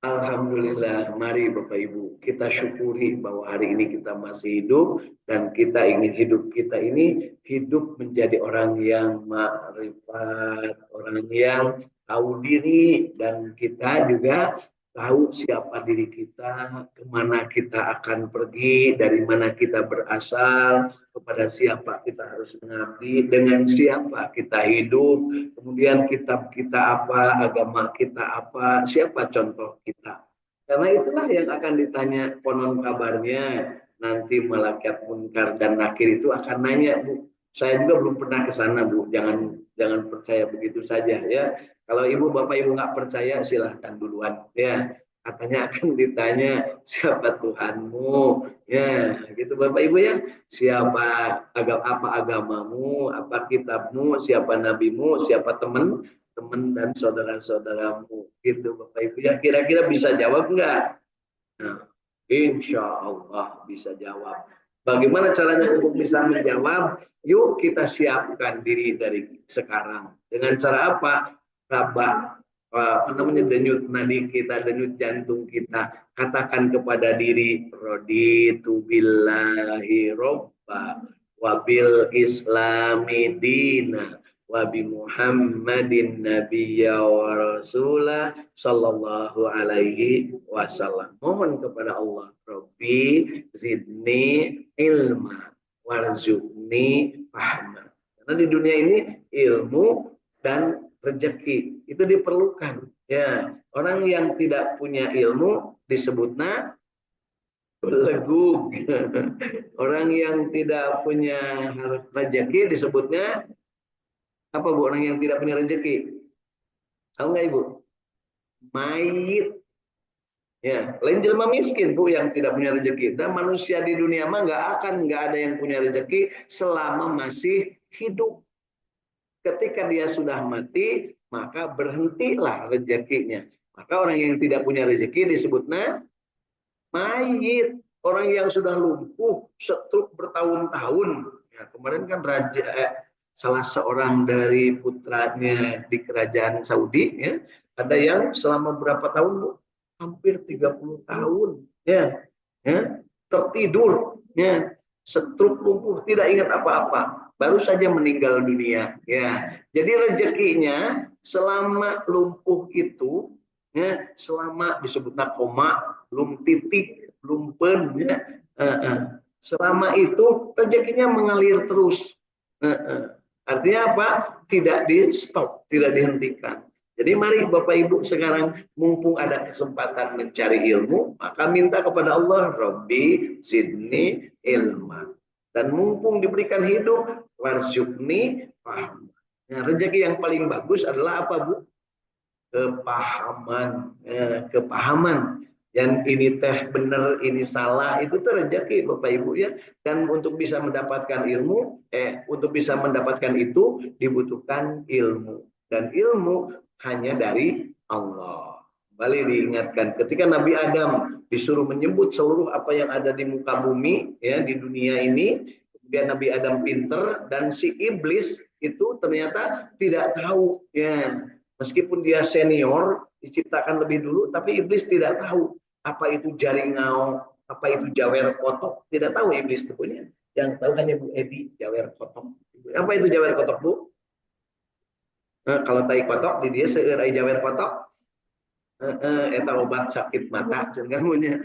Alhamdulillah, mari Bapak Ibu, kita syukuri bahwa hari ini kita masih hidup dan kita ingin hidup kita ini hidup menjadi orang yang makrifat, orang yang tahu diri dan kita juga tahu siapa diri kita, kemana kita akan pergi, dari mana kita berasal, kepada siapa kita harus mengabdi, dengan siapa kita hidup, kemudian kitab kita apa, agama kita apa, siapa contoh kita. Karena itulah yang akan ditanya konon kabarnya nanti malaikat munkar dan nakir itu akan nanya, Bu. Saya juga belum pernah ke sana, Bu. Jangan jangan percaya begitu saja ya. Kalau ibu bapak ibu nggak percaya silahkan duluan ya. Katanya akan ditanya siapa Tuhanmu ya gitu bapak ibu ya. Siapa apa agamamu, apa kitabmu, siapa nabimu, siapa teman dan saudara-saudaramu gitu bapak ibu ya. Kira-kira bisa jawab nggak? Nah, insya Allah bisa jawab. Bagaimana caranya untuk bisa menjawab? Yuk kita siapkan diri dari sekarang. Dengan cara apa? Rabah, apa namanya, denyut nadi kita, denyut jantung kita. Katakan kepada diri, raditu billahi robba, wabil islami dina, wabi Muhammadin nabiyya wa rasulah sallallahu alaihi wasallam. Mohon kepada Allah, Rabbi zidni ilma warzuqni fahma. Karena di dunia ini ilmu dan rezeki itu diperlukan. Ya, orang yang tidak punya ilmu disebutnya belegu. Orang yang tidak punya rezeki disebutnya apa Bu? Orang yang tidak punya rezeki. Tahu nggak Ibu? Mayit. Ya, lain jelema miskin Bu yang tidak punya rezeki. Dan manusia di dunia mah nggak ada yang punya rezeki selama masih hidup. Ketika dia sudah mati, maka berhentilah rezekinya. Maka orang yang tidak punya rezeki disebutnya mayit. Orang yang sudah lumpuh, stroke bertahun-tahun. Ya, kemarin kan salah seorang dari putranya di kerajaan Saudi, ya, ada yang selama berapa tahun Bu? Hampir 30 tahun. Ya, ya, tertidur, ya, stroke, lumpuh, tidak ingat apa-apa, baru saja meninggal dunia. Ya, jadi rezekinya selama lumpuh itu, ya, selama disebutnya koma, belum titik, belum pen, ya, selama itu rezekinya mengalir terus. Artinya apa? Tidak di stop, tidak dihentikan. Jadi mari Bapak Ibu sekarang mumpung ada kesempatan mencari ilmu, maka minta kepada Allah, Rabbi zidni ilma. Dan mumpung diberikan hidup, warzuqni fahma. Nah, rezeki yang paling bagus adalah apa Bu? Kepahaman, kepahaman. Yang ini teh benar, ini salah, itu tuh rezeki Bapak Ibu ya. Dan untuk bisa mendapatkan ilmu, untuk bisa mendapatkan itu dibutuhkan ilmu. Dan ilmu hanya dari Allah. Kembali diingatkan, ketika Nabi Adam disuruh menyebut seluruh apa yang ada di muka bumi ya di dunia ini, kemudian Nabi Adam pinter dan si iblis itu ternyata tidak tahu ya. Meskipun dia senior, diciptakan lebih dulu, tapi iblis tidak tahu apa itu jaringau, apa itu jawer kotok, tidak tahu iblis itu punya. Yang tahu hanya Bu Edi, jawer kotok. Apa itu jawer kotok Bu? Nah, kalau tai kotok di dia seueur jawer kotok, eta obat sakit mata, kan punya.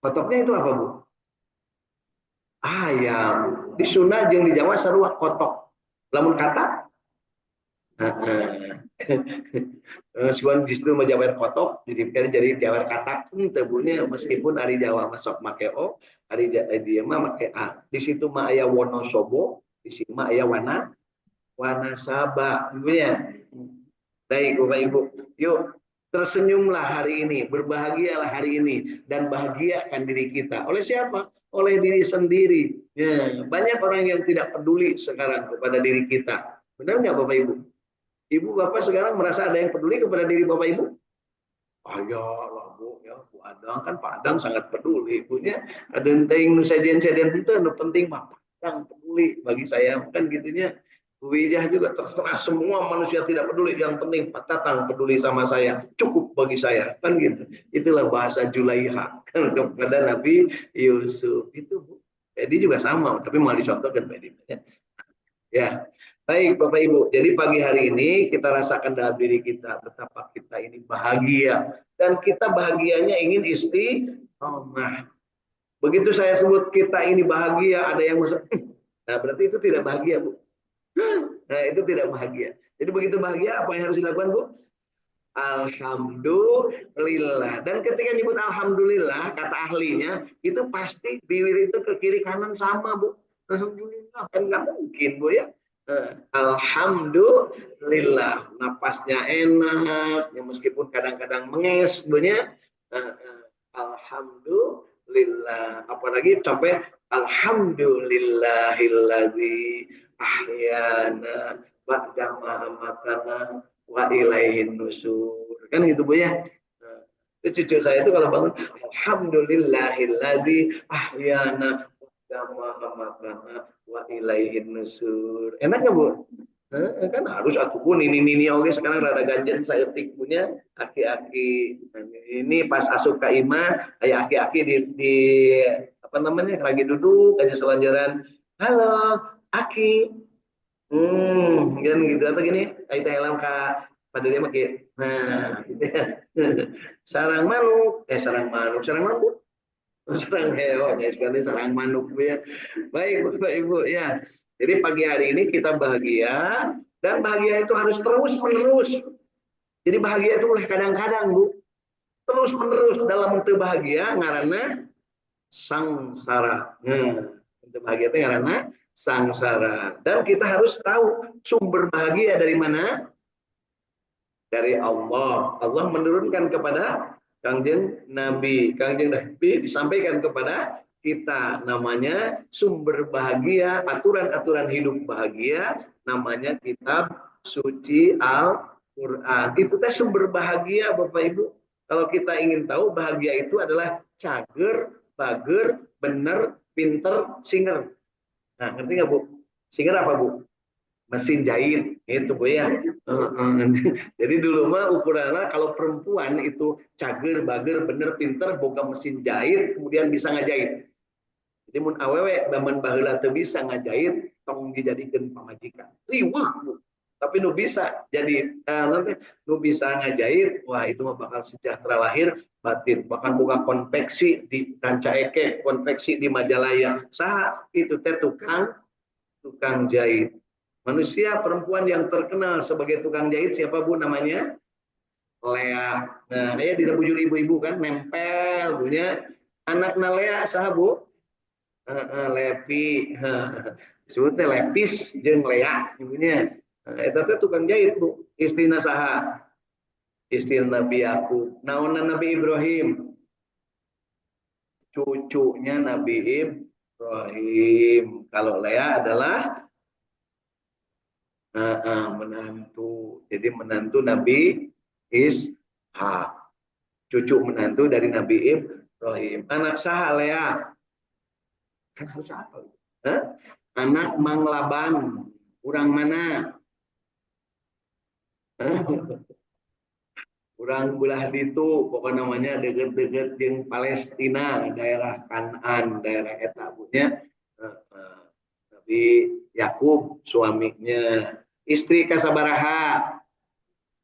Kotoknya itu apa Bu? Ayam. Di Sunda jeung di Jawa sarua kotok. Lamun kata Suan justru menjawab kotok jadi jawab katak tebunya meskipun hari Jawa masuk make o, hari dia mah make a. Di situ mah aya Wonosobo, di sini mah aya Wanasaba, ya. Baik Bapak Ibu, yuk tersenyumlah hari ini, berbahagialah hari ini dan bahagiakan diri kita. Oleh siapa? Oleh diri sendiri. Ya, banyak orang yang tidak peduli sekarang kepada diri kita. Benar nggak Bapak Ibu? Ibu Bapak sekarang merasa ada yang peduli kepada diri Bapak Ibu? Oh ya lah Bu, ya Bu Adang kan Pak Adang sangat peduli. Ibunya ada yang nu sajian-sajian itu nu penting mah Padang peduli bagi saya kan gitunya. Bu Wijah juga terserah semua manusia tidak peduli, yang penting Pak Tatang peduli sama saya, cukup bagi saya, kan gitu. Itulah bahasa Julaiha kan kepada Nabi Yusuf itu, Bu. Jadi juga sama, tapi malah dicontohkan Pak Edi. Ya, baik Bapak Ibu. Jadi pagi hari ini kita rasakan dalam diri kita betapa kita ini bahagia, dan kita bahagianya ingin istiqomah. Begitu saya sebut kita ini bahagia, ada yang masuk, nah berarti itu tidak bahagia, Bu. Nah, itu tidak bahagia. Jadi begitu bahagia, apa yang harus dilakukan, Bu? Alhamdulillah. Dan ketika nyebut alhamdulillah, kata ahlinya, itu pasti bibir itu ke kiri kanan sama, Bu. Alhamdulillah, kan nggak mungkin, Bu ya. Alhamdulillah, napasnya enak, ya meskipun kadang-kadang menges, Bu ya. Alhamdulillah. Apalagi sampai alhamdulillahilladzi ahyana ba'da ma amatana wa ilaihin nusur. Kan gitu Bu ya. Nah, itu cucu saya itu kalau bangun alhamdulillahilladzi ahyana ba'da ma amatana wa ilaihin nusur. Enak nggak Bu? Kan harus aku pun ini oke sekarang rada ganjen saya punya aki-aki. Nah, ini pas asup ke Ima kayak aki-aki di apa namanya lagi duduk aja selanjaran, halo Aki, kan gitu atau gini kayak Thailand kak pada dia pakai nah gitu ya. Sarang manuk sarang hewan ya sekali sarang manuk ya. Baik Bapak Ibu ya, jadi pagi hari ini kita bahagia, dan bahagia itu harus terus menerus. Jadi bahagia itu boleh kadang-kadang Bu, terus menerus dalam bentuk bahagia karena sangsara. Bentuk bahagia itu karena sangsara. Dan kita harus tahu sumber bahagia dari mana? Dari Allah. Allah menurunkan kepada Kangjeng Nabi. Kangjeng Nabi disampaikan kepada kita, namanya sumber bahagia, aturan-aturan hidup bahagia, namanya kitab suci Al-Quran. Itu teh sumber bahagia Bapak Ibu. Kalau kita ingin tahu bahagia itu adalah cager, bager, bener, pinter, singer. Nah, ngerti nggak Bu? Singer apa Bu? Mesin jahit itu Bu ya. Jadi dulu mah ukurannya kalau perempuan itu cager, bager, bener, pinter, boga mesin jahit, kemudian bisa ngajahit. Jadi mun awewe zaman baheula teu bisa ngajahit, tong dijadikeun pamajikan. Riweuh Bu. Tapi nu bisa jadi nanti nu bisa ngajahit, wah itu mah bakal sejahtera lahir batin. Bahkan buka konveksi di Ranca Ekek, konveksi di Majalaya. Saha itu teh tukang jahit. Manusia perempuan yang terkenal sebagai tukang jahit siapa Bu namanya? Lea. Nah, Lea tidak bujur ibu-ibu kan nempel punya anaknya Lea saha Bu? Levi. Disebutnya Lepis jeung Lea ibunya. Eta teh tukang jahit Bu. Istrina saha? Istri Nabi Yakub. Naonna Nabi Ibrahim. Cucunya Nabi Ibrahim. Kalau Lea adalah menantu. Jadi menantu Nabi Ishak. Cucu menantu dari Nabi Ibrahim. Anak saha Lea? Kan harus apa? Anak Mang Laban. Urang mana? Urang belah ditu, pokoknya namanya deket-deket jeung Palestina, daerah Kanan, daerah eta punya. Nabi Yakub suaminya, istri kasabaraha.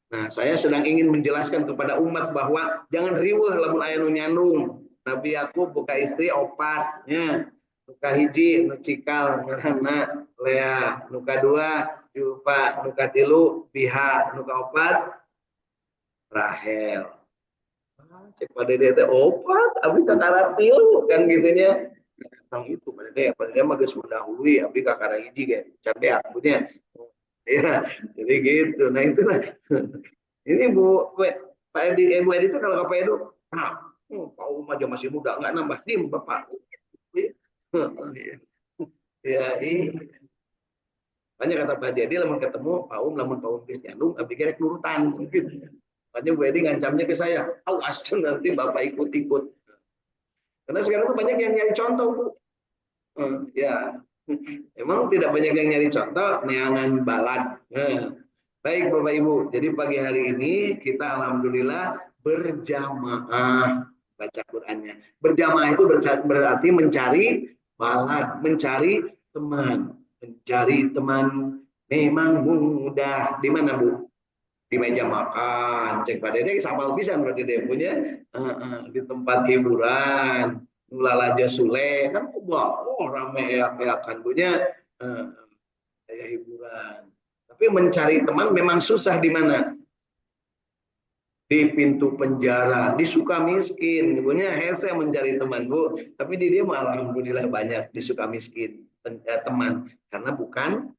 Nah, saya sedang ingin menjelaskan kepada umat bahwa jangan riweuh lamun aya nu nyandung. Nabi Yakub buka istri opatnya. Nuka hiji nu cikal ngaranna Lea, nuka dua Julfa, nuka tilu Biha, nuka opat Rahel. Cek pada dia teh opat abdi kakaratil kan gitunya. Tentang itu pada dia mah geus mendahului abdi kakara hiji ge cabeak punya. Ya, jadi gitu. Nah itulah. Ini Pak Edi, Ibu Edi itu kalau Pak Edu, Pak Um aja masih muda, nggak nambah tim Bapak. Ya, banyak kata Pak Jadi, lamun ketemu Pak lamun Pak geus nyandung, abdi gerek nurutan. Makanya Bu Edi ngancamnya ke saya, awas nanti Bapak ikut-ikut. Karena sekarang tuh banyak yang nyari contoh Bu. Ya, Emang tidak banyak yang nyari contoh, neangan balad. Baik Bapak Ibu, jadi pagi hari ini kita alhamdulillah berjamaah baca Qur'annya. Berjamaah itu berarti mencari balad, mencari teman. Mencari teman memang mudah. Di mana Bu? Di meja makan, cek Pak Dede sapal pisan berarti dia punya di tempat hiburan, ulala aja Sule kan rame ya kan punya kayak hiburan. Tapi mencari teman memang susah di mana? Di pintu penjara, di Sukamiskin. Punya hese mencari teman Bu, tapi di dia malah alhamdulillah banyak di Sukamiskin teman karena bukan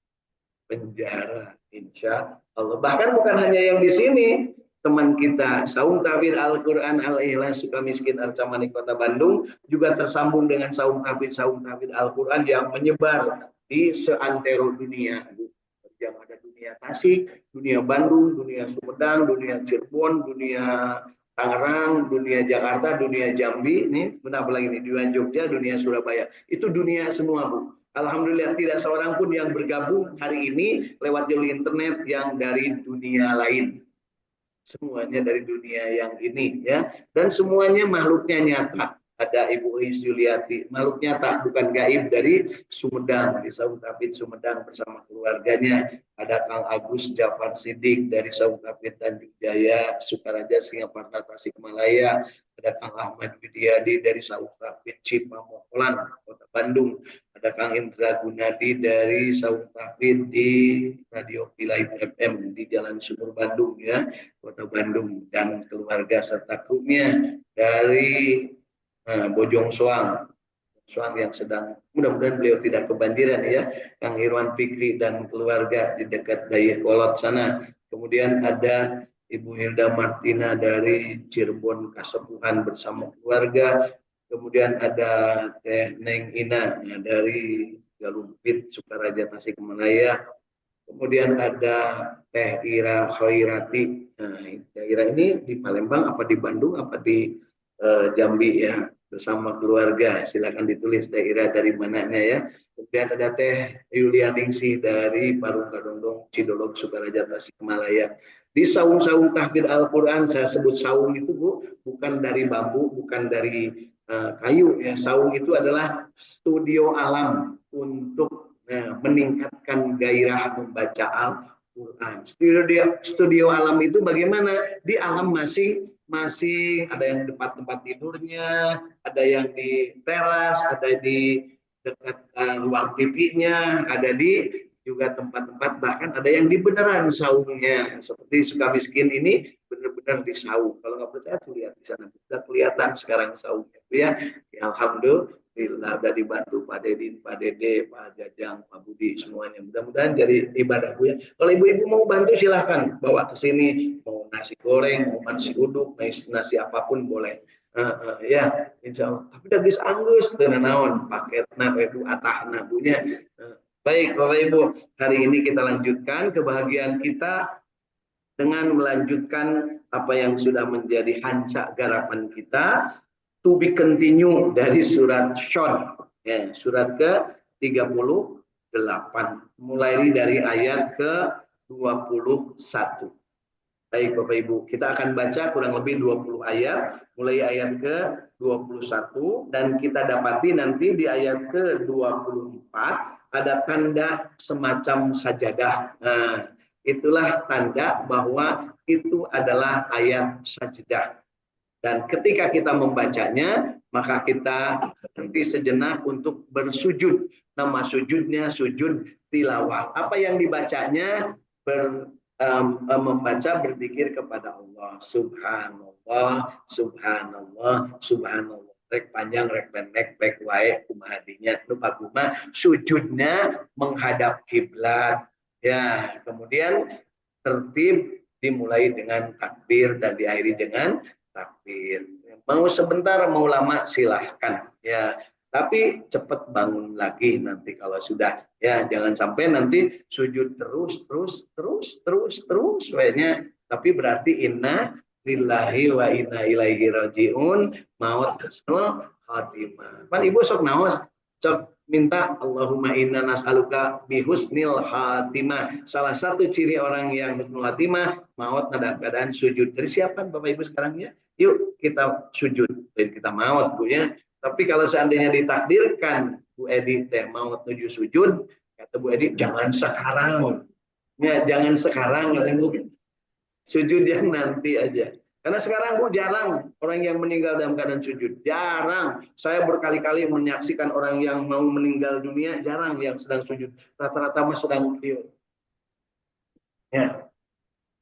penjara, insya Allah. Bahkan bukan hanya yang di sini, teman kita Saung Tahfidz Al-Quran Al-Ikhlas Sukamiskin Arcamani Kota Bandung juga tersambung dengan Saung Tahfidz Al-Quran yang menyebar di seantero dunia. Yang ada dunia Tasik, dunia Bandung, dunia Sumedang, dunia Cirebon, dunia Tangerang, dunia Jakarta, dunia Jambi, ini benar lagi nih, dunia Jogja, dunia Surabaya. Itu dunia semua, Bu. Alhamdulillah tidak seorang pun yang bergabung hari ini lewat jalur internet yang dari dunia lain. Semuanya dari dunia yang ini ya. Dan semuanya makhluknya nyata. Ada Ibu Is Juliati, makhluk nyata bukan gaib dari Sumedang, di Saung Tahfidz Sumedang bersama keluarganya. Ada Kang Agus Jafar Sidik dari Saung Tahfidz Tanjung Jaya, Sukaraja, Singaparna, Tasikmalaya. Ada Kang Ahmad Widiadi dari Saung Tahfidz Cipamokolan, Kota Bandung. Ada Kang Indra Gunadi dari Saung Tahfidz di Radio Pilait FM di Jalan Sumur Bandung ya, Kota Bandung, dan keluarga serta krunya dari Bojong Soang yang sedang, mudah-mudahan beliau tidak kebanjiran ya, Kang Irwan Fikri dan keluarga di dekat Dayakolot sana. Kemudian ada Ibu Hilda Martina dari Cirebon Kasepuhan bersama keluarga. Kemudian ada Teh Neng Ina dari Galumpit Sukaraja Tasikmalaya. Kemudian ada Teh Ira Khairati. Nah, Teh Ira ini di Palembang apa di Bandung apa di Jambi ya, bersama keluarga. Silakan ditulis daerah dari mananya ya. Kemudian ada Teh Yulianingsih dari Parung Kadondong, Cidolog, Sukaraja, Tasikmalaya. Di saung-saung tahfidz Al-Quran, saya sebut saung itu Bu, bukan dari bambu, bukan dari kayu ya. Saung itu adalah studio alam untuk meningkatkan gairah membaca Al-Quran. Studio alam itu bagaimana? Di alam masing ada yang tempat tidurnya, ada yang di teras, ada di dekat ruang TV-nya, ada di juga tempat-tempat, bahkan ada yang di beneran saungnya. Seperti Sukamiskin ini benar-benar di saung. Kalau nggak percaya tuh lihat di sana, sudah kelihatan sekarang saungnya ya. Alhamdulillah udah dibantu Pak Dedin, Pak Dede, Pak Jajang, Pak Budi semuanya. Mudah-mudahan jadi ibadah Bu ya. Kalau ibu-ibu mau bantu silahkan bawa ke sini, mau nasi goreng, mau nasi uduk, nasi apapun boleh. Ya, insya Allah. Tapi udah gis anggus dengan naon paketna itu atahna punya. Baik Bapak Ibu, hari ini kita lanjutkan kebahagiaan kita dengan melanjutkan apa yang sudah menjadi hancak garapan kita, to be continue dari surat Syod, ya, surat ke-38, mulai dari ayat ke-21. Baik Bapak Ibu, kita akan baca kurang lebih 20 ayat, mulai ayat ke-21, dan kita dapati nanti di ayat ke-24, ada tanda semacam sajadah. Nah, itulah tanda bahwa itu adalah ayat sajadah. Dan ketika kita membacanya, maka kita berhenti sejenak untuk bersujud. Nama sujudnya sujud tilawah. Apa yang dibacanya? Membaca berzikir kepada Allah. Subhanallah, subhanallah, subhanallah. Rek panjang, rek pendek, rek wae, kumahadinya, lupa kuma, sujudnya menghadap kiblat. Ya, kemudian tertib dimulai dengan takbir dan diakhiri dengan takbir. Mau sebentar, mau lama silahkan. Ya, tapi cepat bangun lagi nanti kalau sudah. Ya, jangan sampai nanti sujud terus. Tapi berarti inna lillahi wa inna ilaihi rajiun, maut husnul khatimah. Pan ibu sok naos Cok minta Allahumma inna nas'aluka bihusnil khatimah. Salah satu ciri orang yang husnul khatimah maut dalam keadaan sujud. Jadi siapa Bapak Ibu sekarang ya? Yuk kita sujud dan kita maut Bu ya. Tapi kalau seandainya ditakdirkan Bu Edi teh maut menuju sujud, kata Bu Edi jangan sekarang. Ya, jangan sekarang kata Bu. Sujud yang nanti aja. Karena sekarang Bu jarang orang yang meninggal dalam keadaan sujud. Jarang. Saya berkali-kali menyaksikan orang yang mau meninggal dunia, jarang yang sedang sujud. Rata-rata mah sedang tidur. Ya,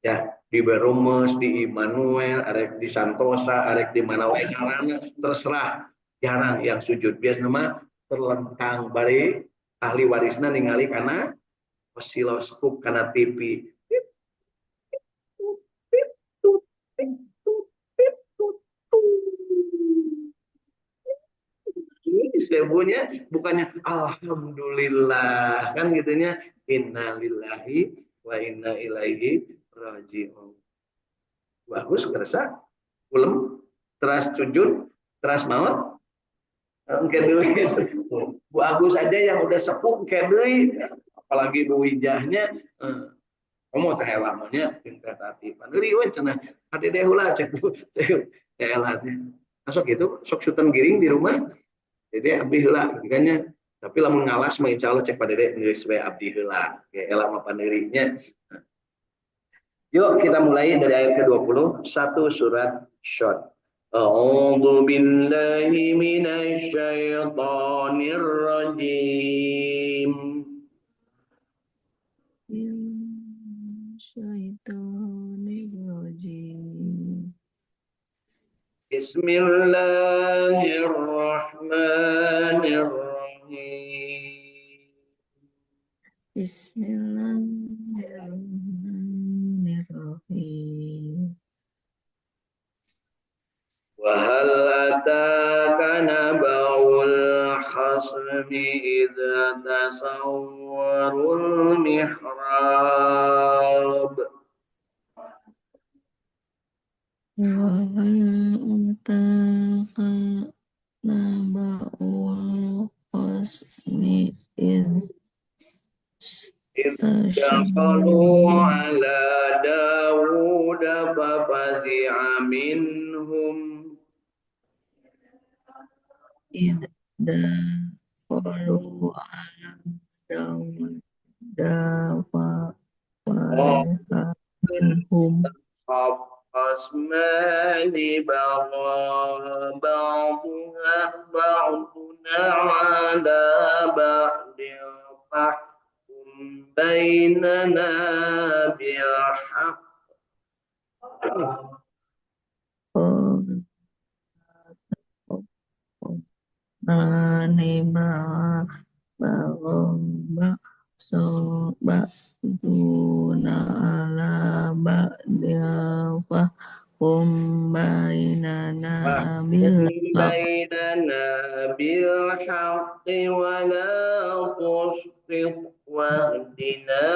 ya di Berumus, di Immanuel, arek di Santosa, arek di mana wae ngaranna, terserah. Jarang yang sujud. Biasanya mah terlentang bari ahli warisna ningali karena osiloskop karena TV. Ini sebuahnya bukannya alhamdulillah kan gitunya innalillahi wa inna ilaihi rajiun. Bagus kerasa ulem teras sujud teras maut engke deui Bu Agus aja yang udah sepuh engke deui apalagi Bu Wijahnya kamu teh lamanya tingkat hati pandeuli we cenah ade deh ulah cek Bu teh elatnya masuk gitu sok sutan giring di rumah jadi abdi heula giganya tapi lamun ngalas mah insyaallah cek pada dek geus we abdi heula ge ela mah pandeurinya. Yuk kita mulai dari ayat ke-20 satu surat Syad. A'udzu billahi minasy syaithanir rajim. Syaitonirrajim. Bismillahirrahmanirrahim. Bismillahirrahmanirrahim. Wa hal ataka naba'ul khasmi idza tasawwarul mihrab. Wa hal ataka naba'ul khasmi id Dakhalu tasyammum ala Dawud fafazi'a minhum. id dakhalu ala Dawud fa fariha minhum Khasmani bagha ba'duna ala ba'din fahkum bainana bilhaq. Ba'duna so ba'duna ala ba'din fahkum bainana bil haq بيننا بالحق ولا تشطط واهدنا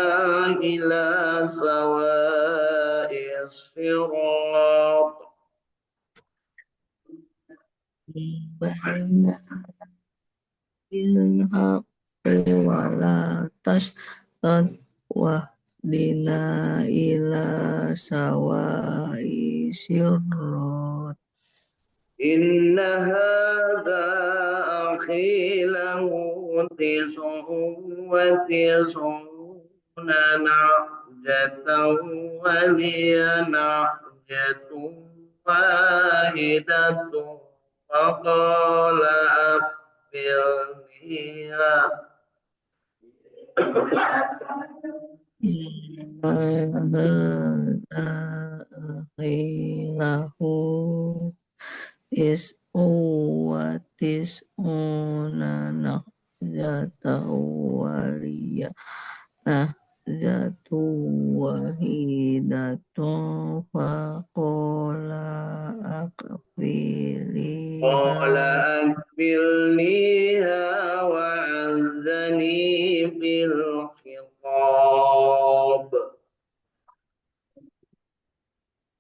إلى سواء الصراط. bainana bil haqqi wa la tashtad wahdina ila sawa'i sirat. إن هذا أخي له 99 نعجة ولي نعجة واحدة فقال أخبرنيها. Inna lahu tis'una nahjata waliya nahjatu wahidatun faqala قال akfiliha أكفلنيها وعزني في الخطاب.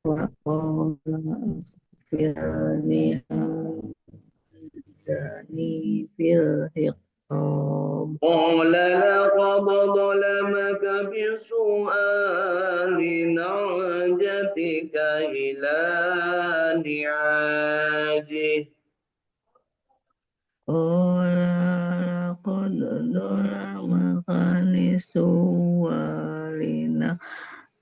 faqala akfilniha zani fil قال لقد ظلمك بسؤال نعجتك إلى نعاجه Qala laqad dhalamaka su'alina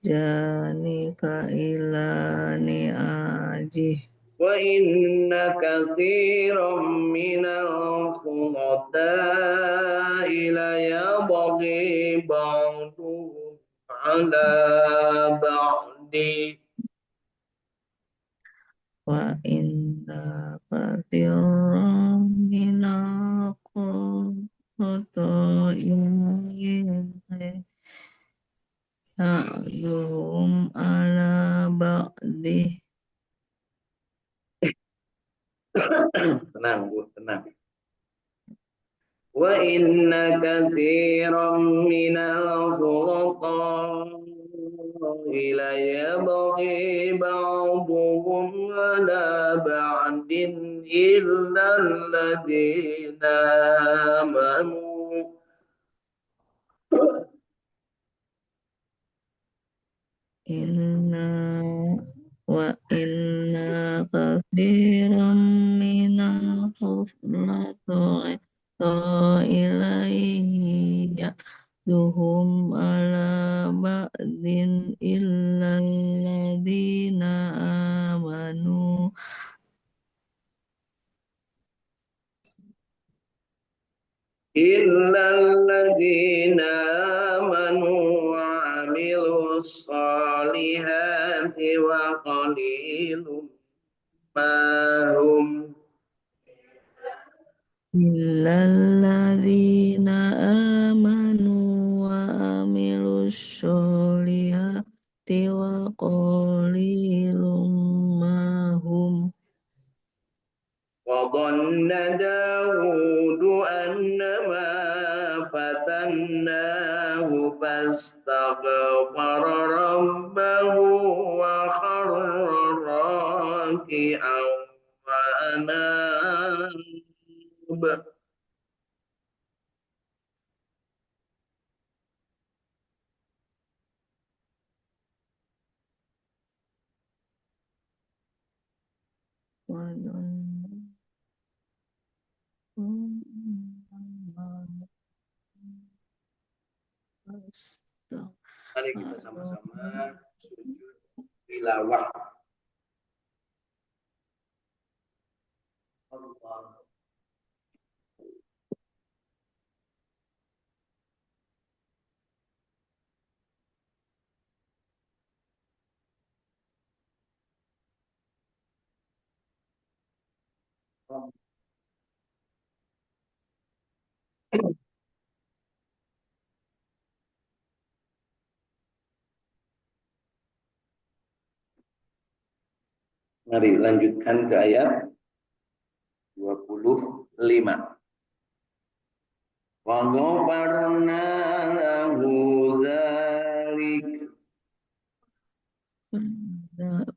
janika ila ni'ajih وإن كثيرا من الخلطاء ليبغي بعضهم على بعض wa inna katsiran minal khota'in ya'dhum ala ba'dih tenang Bu, tenang. Wa inna katsiran minal khulata'i la yabghi ba'duhum ala ba'din illa alladhina amanu inna wa inna katsiran minal khota'ilaihi ya'dhum ala ba'din illa alladhina amanu إلا الذين آمنوا وعملوا الصالحات وقليل ما هم illalladzina amanu wa amilus sholihati wa qalilum mahum وظن داود أنما فتناه فاستغفر ربه وخر راكعا وأناب wa Mari kita sama-sama sujud tilawah. Allah. Mari lanjutkan ke ayat 25. Wa ghafarna lahu dzalik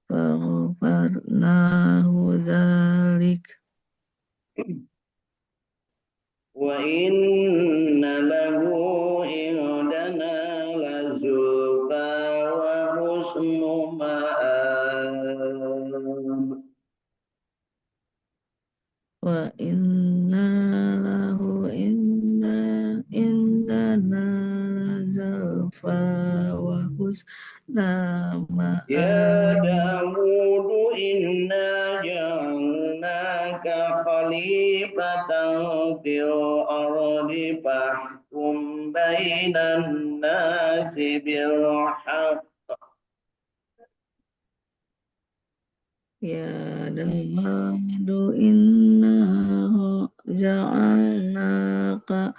faghfarnahu dzalik wa inna lahu indana lazulfa wa husnu ma'ab. wa inna lahu indana lazalfa wa husna Ya ma'ab Dawud inna ja'alnaka khalifatan fil ardi fahkum bainan nasi bil haqq. ya Dawadu inna ja'alnaka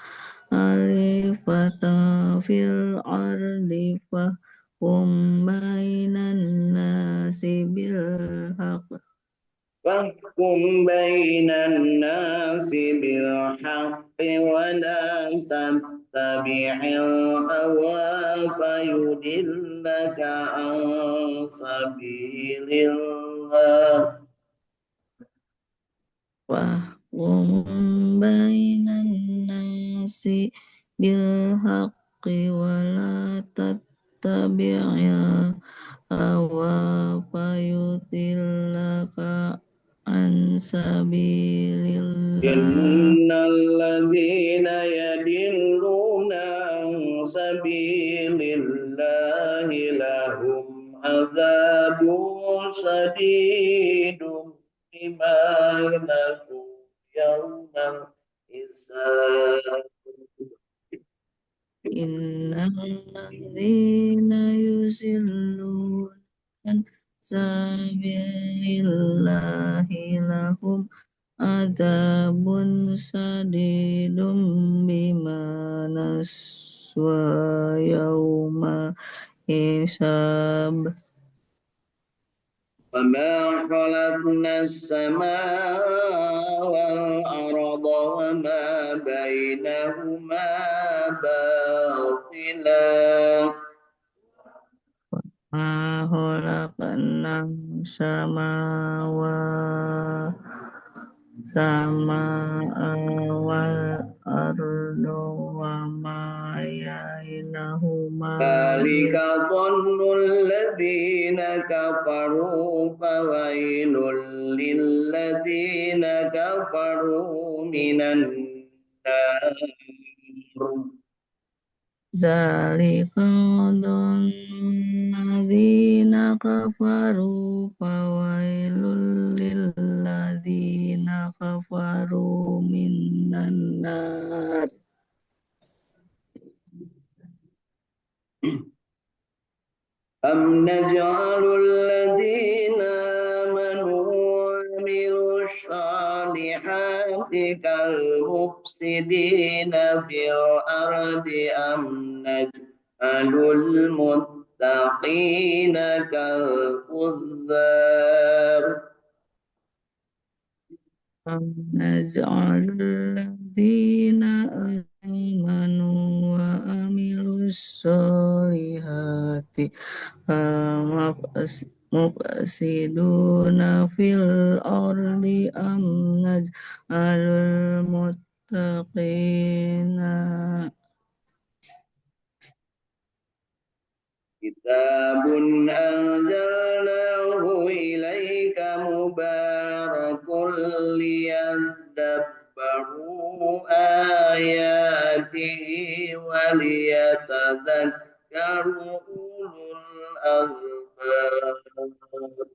khalifatan fil ardi fahkum bainan nasi bil haqq Fahkum bainan nasi bil haqqi wa la tattabi'il hawa fayudillaka an sabilillah. Wahkum bainan nasi bil haqqi wa la tattabi'il hawa fayudillaka an sabilillah. Innal ladzina yadilluna an sabilillahi lahum adzabun sadidun bima nasu yaumal hisab. Innal ladzina yusilluna an sabilillahi lahum adabun sadidum bima naswa yaumal hisab. وما خلقنا السماء والأرض وما بينهما باطلا Ma khalaqna sama wal ardo wa ma yainahuma ذلك ظن الذين كفروا فويل للذين كفروا من النار. zalika ladzina kafaru fawailul lilladzina kafaru minan nar. أم نجعل الذين آمنوا وعملوا الصالحات كالمفسدين في الأرض أم نجعل المتقين كالفجار. نجعل الذين آمنوا وعملوا الصالحات مفسدون في الأرض أم نجعل المتقين كتاب أنزلناه إليك مبارك ليدبروا آياته وليتذكروا أولو الألباب.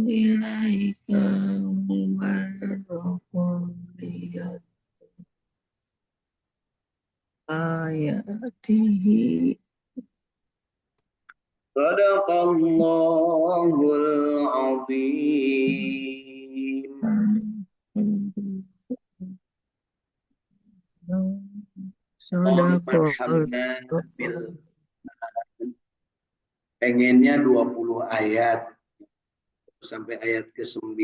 إليك مبارك آياته. صدق الله العظيم. Mohon marhamna bil pengennya 20 ayat sampai ayat ke-9.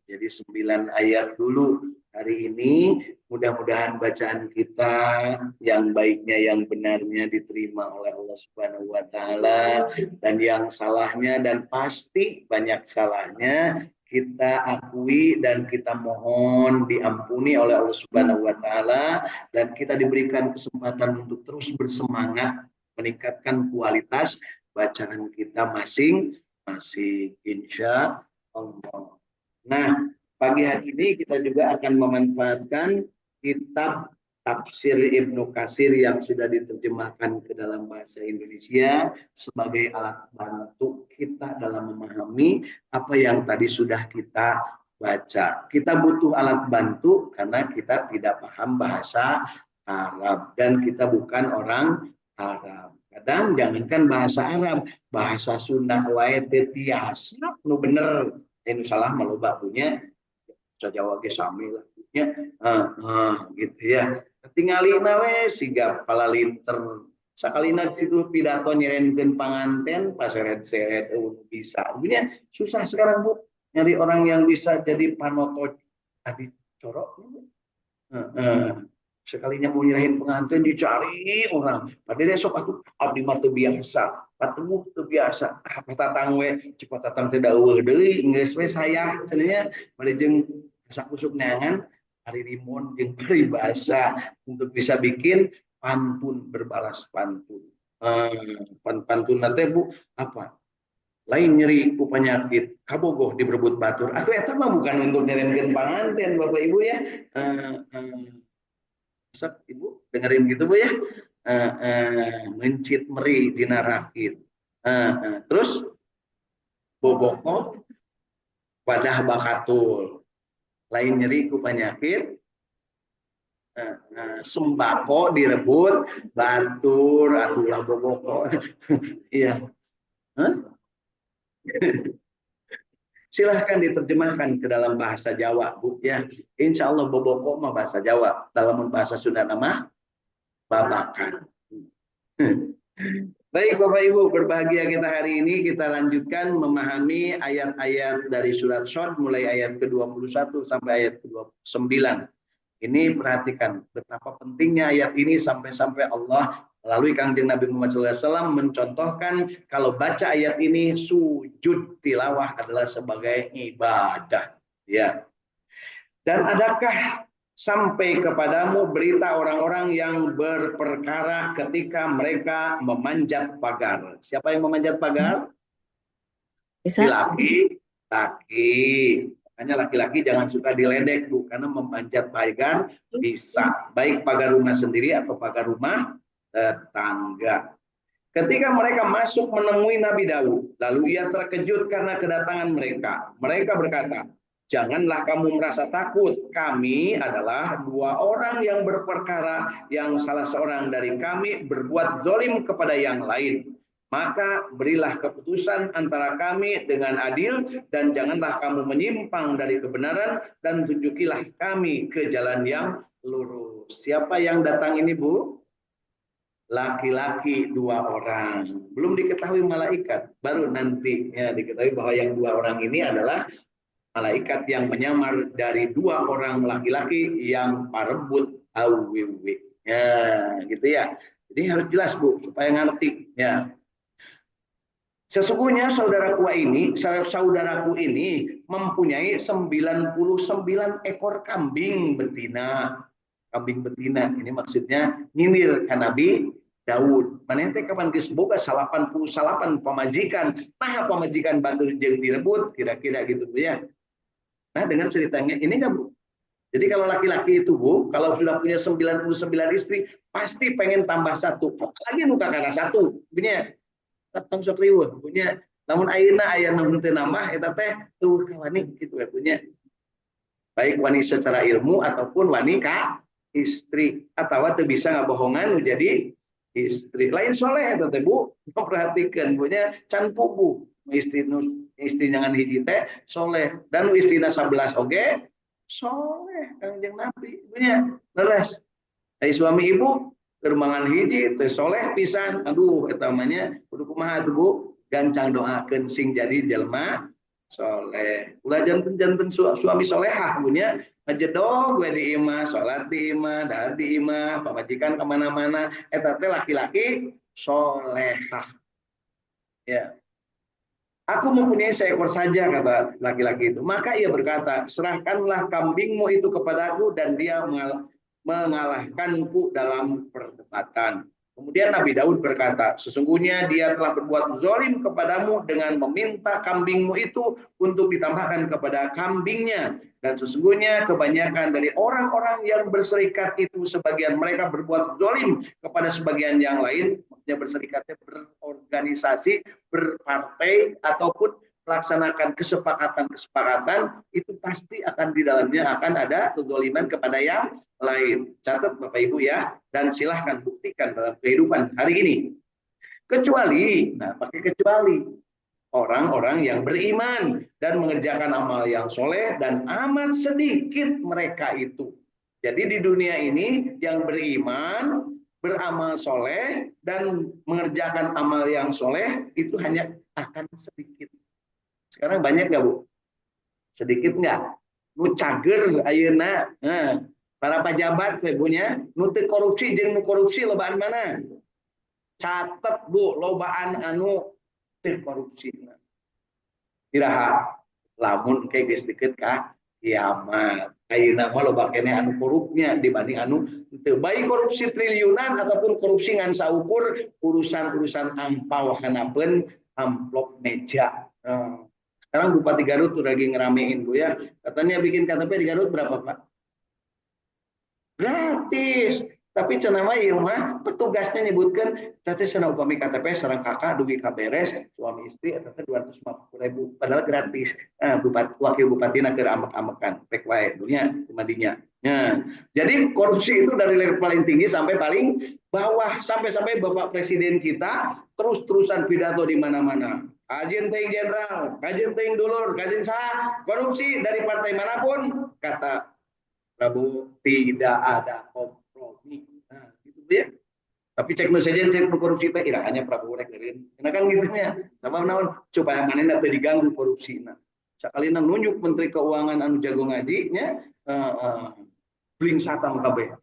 Jadi 9 ayat dulu hari ini. Mudah-mudahan bacaan kita yang baiknya, yang benarnya diterima oleh Allah Subhanahu wa taala, dan yang salahnya dan pasti banyak salahnya kita akui dan kita mohon diampuni oleh Allah Subhanahu wa taala, dan kita diberikan kesempatan untuk terus bersemangat meningkatkan kualitas bacaan kita masing-masing, insya Allah. Nah, pagi hari ini kita juga akan memanfaatkan kitab Tafsir Ibnu Katsir yang sudah diterjemahkan ke dalam bahasa Indonesia sebagai alat bantu kita dalam memahami apa yang tadi sudah kita baca. Kita butuh alat bantu karena kita tidak paham bahasa Arab dan kita bukan orang Arab. Kadang jangankan bahasa Arab, bahasa Sunda wae teu tiasa nu bener. Ini salah maloba punya Jawa ge sami lah nya gitu ya. Tingalina we siga palalinter sakalina situ pidato nyerenkeun panganten paseret-seret bisa. Punya susah sekarang Bu nyari orang yang bisa jadi panoto tadi corok. Sekalinya mau nyerahin pengantin dicari orang. Padahal esok aku abdi mah teu biasa. Patemu teu biasa. Ah patatang we cepat tatang teh daweuh deui geus we saya cenanya bari jeung kusuk neangan hari rimon jeung peribahasa untuk bisa bikin pantun berbalas pantun. Pantun teh Bu apa? Lain nyeri ku penyakit kabogoh diberebut batur. Atuh eta mah bukan untuk nyerenkeun panganten Bapak Ibu ya. Eh, eh, Ibu dengerin gitu Bu ya. Mencit meri dina rakit. Terus boboko wadah bakatul. Lain nyeri ku penyakit sembako direbut batur atulah boboko. Iya. Silahkan diterjemahkan ke dalam bahasa Jawa, Bu ya. Insya Allah boboko mah bahasa Jawa. Dalam bahasa Sunda nama babakan. Baik Bapak Ibu, berbahagia kita hari ini. Kita lanjutkan memahami ayat-ayat dari surat Shad mulai ayat ke-21 sampai ayat ke-29. Ini perhatikan betapa pentingnya ayat ini sampai-sampai Allah melalui Kangjeng Nabi Muhammad SAW mencontohkan kalau baca ayat ini sujud tilawah adalah sebagai ibadah. Ya. Dan adakah sampai kepadamu berita orang-orang yang berperkara ketika mereka memanjat pagar? Siapa yang memanjat pagar? Laki-laki. Makanya laki-laki jangan suka diledek Bu, karena memanjat pagar bisa baik pagar rumah sendiri atau pagar rumah tetangga. Ketika mereka masuk menemui Nabi Daud, lalu ia terkejut karena kedatangan mereka. Mereka berkata, janganlah kamu merasa takut. Kami adalah dua orang yang berperkara, yang salah seorang dari kami berbuat zalim kepada yang lain. Maka berilah keputusan antara kami dengan adil dan janganlah kamu menyimpang dari kebenaran dan tunjukilah kami ke jalan yang lurus. Siapa yang datang ini Bu? Laki-laki dua orang. Belum diketahui malaikat. Baru nanti ya diketahui bahwa yang dua orang ini adalah malaikat yang menyamar dari dua orang laki-laki yang parebut awiwi. Ya, gitu ya. Jadi harus jelas Bu supaya ngerti ya. Sesungguhnya saudaraku ini mempunyai 99 ekor kambing betina. Kambing betina ini maksudnya nyindir ke Nabi Daud. Manente kapan geus boga 88 pamajikan. Nah pamajikan batur jeung direbut kira-kira gitu Bu ya. Nah dengar ceritanya ini enggak Bu? Jadi kalau laki-laki itu Bu, kalau sudah punya 99 istri, pasti pengen tambah satu. Apalagi nuka karena satu. Punya tatang sok riweuh punya namun ayeuna aya nu teu nambah eta teh tuh wani gitu ya punya baik wani secara ilmu ataupun wani ka istri atau teu bisa ngabohongan nu jadi istri lain soleh eta teh Bu perhatikan punya can pugu istri nyangan hiji teh soleh dan istrina 11 oge soleh Kangjeng Nabi punya leres dari suami ibu termangan hiji teh soleh pisan aduh eta namanya kudu kumaha tuh Bu gancang doakeun sing jadi jelma soleh ulah janten suami solehah punya ngajedog we di imah salat di imah dahar di imah pamajikan kemana-mana eta teh laki-laki solehah ya. Aku mempunyai seekor saja kata laki-laki itu maka ia berkata serahkanlah kambingmu itu kepadaku dan dia mengalahkanku dalam perdebatan. Kemudian Nabi Daud berkata, sesungguhnya dia telah berbuat zalim kepadamu dengan meminta kambingmu itu untuk ditambahkan kepada kambingnya. Dan sesungguhnya kebanyakan dari orang-orang yang berserikat itu, sebagian mereka berbuat zalim kepada sebagian yang lain, maksudnya berserikatnya berorganisasi, berpartai, ataupun melaksanakan kesepakatan itu pasti akan di dalamnya akan ada kezaliman kepada yang lain. Catat Bapak Ibu ya, dan silahkan buktikan dalam kehidupan hari ini. Kecuali, nah pakai kecuali orang-orang yang beriman dan mengerjakan amal yang soleh dan amat sedikit mereka itu. Jadi di dunia ini yang beriman, beramal soleh dan mengerjakan amal yang soleh itu hanya akan sedikit. Sekarang banyak nggak Bu? Sedikit nggak? Nu cager ayeuna. Nah, Para pejabat ibunya nutik korupsi jeung nu korupsi lobaan mana? Catet Bu, lobaan anu teu korupsi. Iraha lamun kayak geus deukeut ka kiamat. Ayeuna mah loba keneh anu korupnya dibanding anu teu baik korupsi triliunan ataupun korupsi ngan saukur urusan-urusan ampau hanapeun amplop meja. Sekarang Bupati Garut tuh lagi ngeramein Bu ya. Katanya bikin KTP di Garut berapa Pak? Gratis. Tapi cenama ieu mah petugasnya nyebutkan tadi cenah upami KTP sareng kakak dugi kaberes suami istri eta teh 250.000 padahal gratis. Bupati wakil bupatina keur amek-amekan pek wae dunya kumadinya. Nah, jadi korupsi itu dari level paling tinggi sampai paling bawah sampai Bapak Presiden kita terus-terusan pidato di mana-mana. Kajian teuing jenderal, kajian teuing dulur, kajian saha korupsi dari partai manapun kata Prabowo tidak ada kompromi. Nah, gitu ya. Tapi cek saja cek korupsi teh hanya Prabowo rek eureun. Nah kan gitunya. Sabab naon supaya manehna teu diganggu korupsina. Sakalina nunjuk Menteri Keuangan anu jago ngaji nya bling satang kabeh.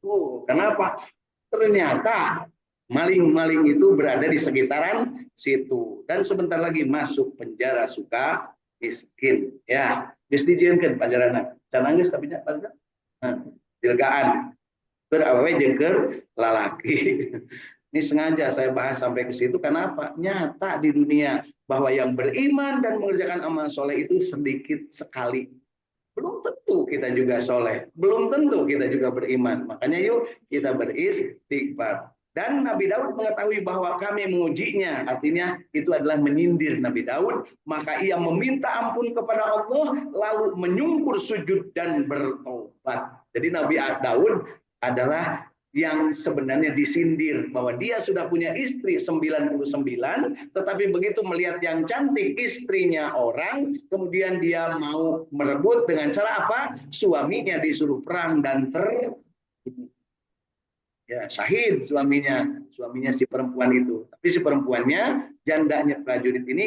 Kenapa? Ternyata maling-maling itu berada di sekitaran situ dan sebentar lagi masuk penjara suka miskin. Ya, geus dijieunkeun panjarana. Can geus tapi nya paling dilgaan berawewe jengker lalaki. Ini sengaja saya bahas sampai ke situ karena apa? Nyata di dunia bahwa yang beriman dan mengerjakan amal soleh itu sedikit sekali. Belum tentu kita juga soleh, belum tentu kita juga beriman. Makanya yuk kita beristighfar. Dan Nabi Daud mengetahui bahwa kami mengujinya, artinya itu adalah menyindir Nabi Daud, maka ia meminta ampun kepada Allah, lalu menyungkur sujud dan bertobat. Jadi Nabi Daud adalah yang sebenarnya disindir bahwa dia sudah punya istri 99, tetapi begitu melihat yang cantik istrinya orang, kemudian dia mau merebut dengan cara apa? Suaminya disuruh perang dan syahid suaminya si perempuan itu. Tapi si perempuannya, jandanya prajurit ini